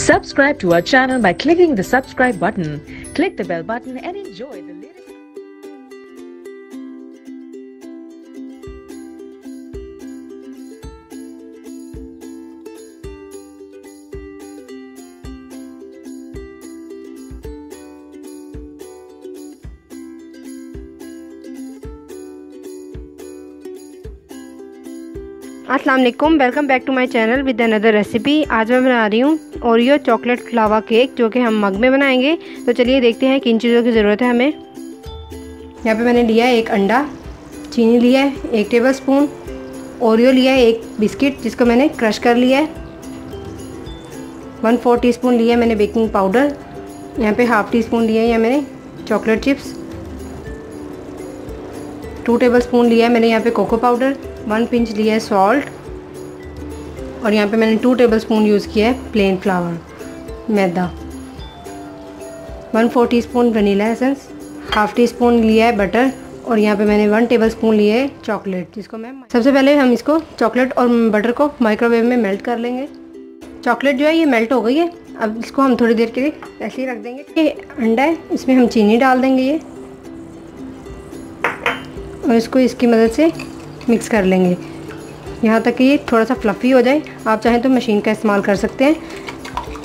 Subscribe to our channel by clicking the subscribe button. Click the bell button and enjoy the latest. अस्सलाम वालेकुम, welcome back to my channel with another recipe. आज मैं बना रही हूँ Oreo chocolate लावा cake, जो कि हम मग में बनाएंगे। तो चलिए देखते हैं किन चीज़ों की ज़रूरत है हमें। यहाँ पे मैंने लिया है एक अंडा, चीनी लिया है 1 टेबलस्पून, ओरियो लिया है 1 बिस्किट जिसको मैंने क्रश कर लिया है, 1/4 टीस्पून लिया है मैंने बेकिंग पाउडर, यहाँ पे 1/2 टीस्पून लिया है या मैंने चॉकलेट चिप्स, 2 टेबलस्पून लिया है मैंने यहाँ पे कोको पाउडर, 1 पिंच लिया है सॉल्ट, और यहाँ पे मैंने 2 टेबलस्पून यूज़ किया है प्लेन फ्लावर मैदा, 1/4 टीस्पून वनीला एसेंस, 1/2 टीस्पून लिया है बटर, और यहाँ पे मैंने 1 टेबलस्पून लिया है चॉकलेट जिसको मैं सबसे पहले हम इसको चॉकलेट और बटर को माइक्रोवेव में मेल्ट कर लेंगे। चॉकलेट जो है ये मेल्ट हो गई है। अब इसको हम थोड़ी देर के लिए ऐसे ही रख देंगे। ये अंडा है, इसमें हम चीनी डाल देंगे ये, और इसको इसकी मदद से मिक्स कर लेंगे यहाँ तक कि ये थोड़ा सा फ्लफ़ी हो जाए। आप चाहें तो मशीन का इस्तेमाल कर सकते हैं।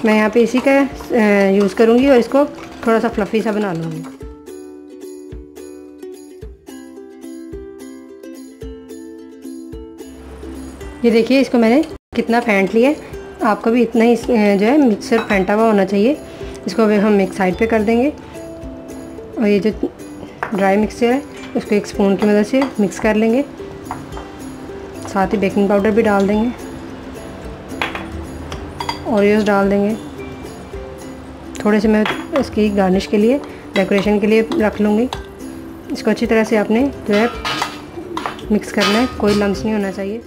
मैं यहाँ पे इसी का यूज़ करूँगी और इसको थोड़ा सा फ्लफ़ी सा बना लूँगी। ये देखिए इसको मैंने कितना फेंट लिया है। आपको भी इतना ही जो है मिक्सर फेंटा हुआ होना चाहिए। इसको अभी हम एक साइड पे कर देंगे, और ये जो ड्राई मिक्सचर है उसको एक स्पून की मदद से मिक्स कर लेंगे। साथ ही बेकिंग पाउडर भी डाल देंगे, ओरियोस डाल देंगे, थोड़े से मैं इसकी गार्निश के लिए डेकोरेशन के लिए रख लूँगी। इसको अच्छी तरह से आपने जो है मिक्स करना है, कोई लम्स नहीं होना चाहिए।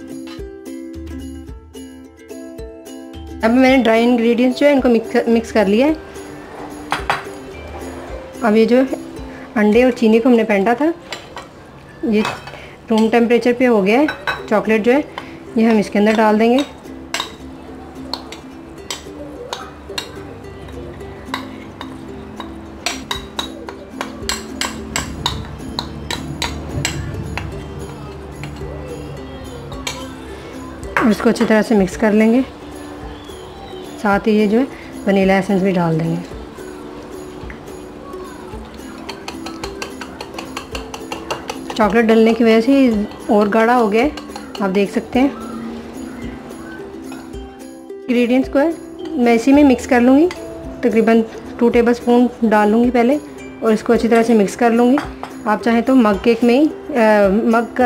अब मैंने ड्राई इंग्रेडिएंट्स जो है इनको मिक्स कर लिया है। अब ये जो अंडे और चीनी को हमने फेंटा था ये रूम टेम्परेचर पे हो गया है। चॉकलेट जो है ये हम इसके अंदर डाल देंगे। और इसको अच्छी तरह से मिक्स कर लेंगे। साथ ही ये जो है वनीला एसेंस भी डाल देंगे। चॉकलेट डालने की वजह से और गाढ़ा हो गया है, आप देख सकते हैं। इंग्रेडिएंट्स को है मैं इसी में मिक्स कर लूँगी। तकरीबन 2 टेबलस्पून डाल लूँगी पहले, और इसको अच्छी तरह से मिक्स कर लूँगी। आप चाहें तो मग केक में ही मग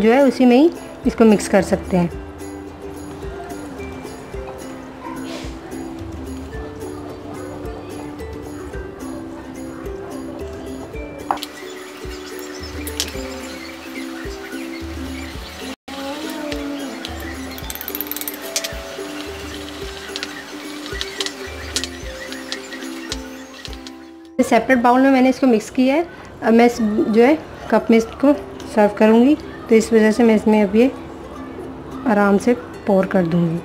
जो है उसी में ही इसको मिक्स कर सकते हैं। सेपरेट बाउल में मैंने इसको मिक्स किया है। अब मैं जो है कप में इसको सर्व करूँगी, तो इस वजह से मैं इसमें अब ये आराम से पोर कर दूँगी।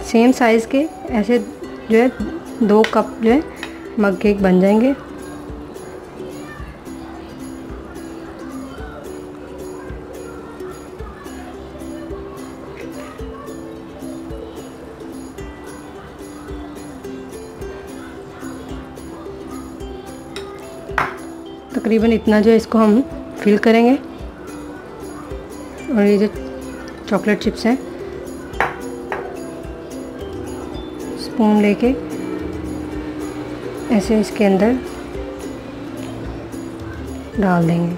सेम साइज़ के ऐसे जो है 2 कप जो है मग केक बन जाएंगे। तकरीबन इतना जो है इसको हम फिल करेंगे। और ये जो चॉकलेट चिप्स हैं स्पून लेके ऐसे इसके अंदर डाल देंगे।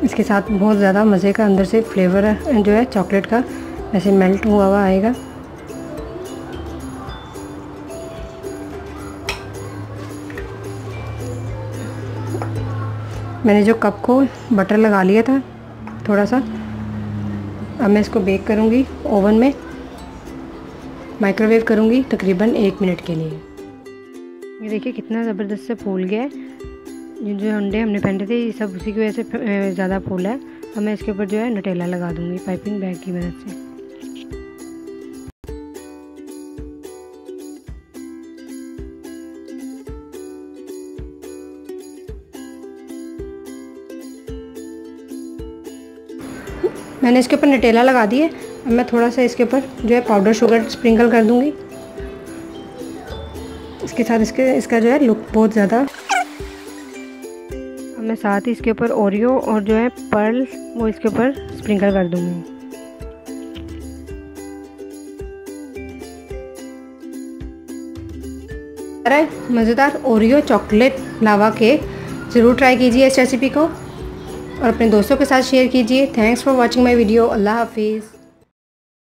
इसके साथ बहुत ज़्यादा मज़े का अंदर से फ्लेवर जो है चॉकलेट का ऐसे मेल्ट हुआ हुआ आएगा। मैंने जो कप को बटर लगा लिया था थोड़ा सा, अब मैं इसको बेक करूँगी ओवन में। माइक्रोवेव करूँगी तकरीबन 1 मिनट के लिए। ये देखिए कितना ज़बरदस्त से फूल गया है। ये जो अंडे हमने पहने थे ये सब उसी की वजह से ज़्यादा फूला है। अब मैं इसके ऊपर जो है नटेला लगा दूँगी पाइपिंग बैग की मदद से। मैंने इसके ऊपर नटेला लगा दिए। अब मैं थोड़ा सा इसके ऊपर जो है पाउडर शुगर स्प्रिंकल कर दूँगी। इसके साथ इसका जो है लुक बहुत ज़्यादा। अब मैं साथ ही इसके ऊपर ओरियो और जो है पर्ल वो इसके ऊपर स्प्रिंकल कर दूँगी। मज़ेदार ओरियो चॉकलेट लावा केक ज़रूर ट्राई कीजिए इस रेसिपी को और अपने दोस्तों के साथ शेयर कीजिए। Thanks for watching my video. अल्लाह हाफिज़।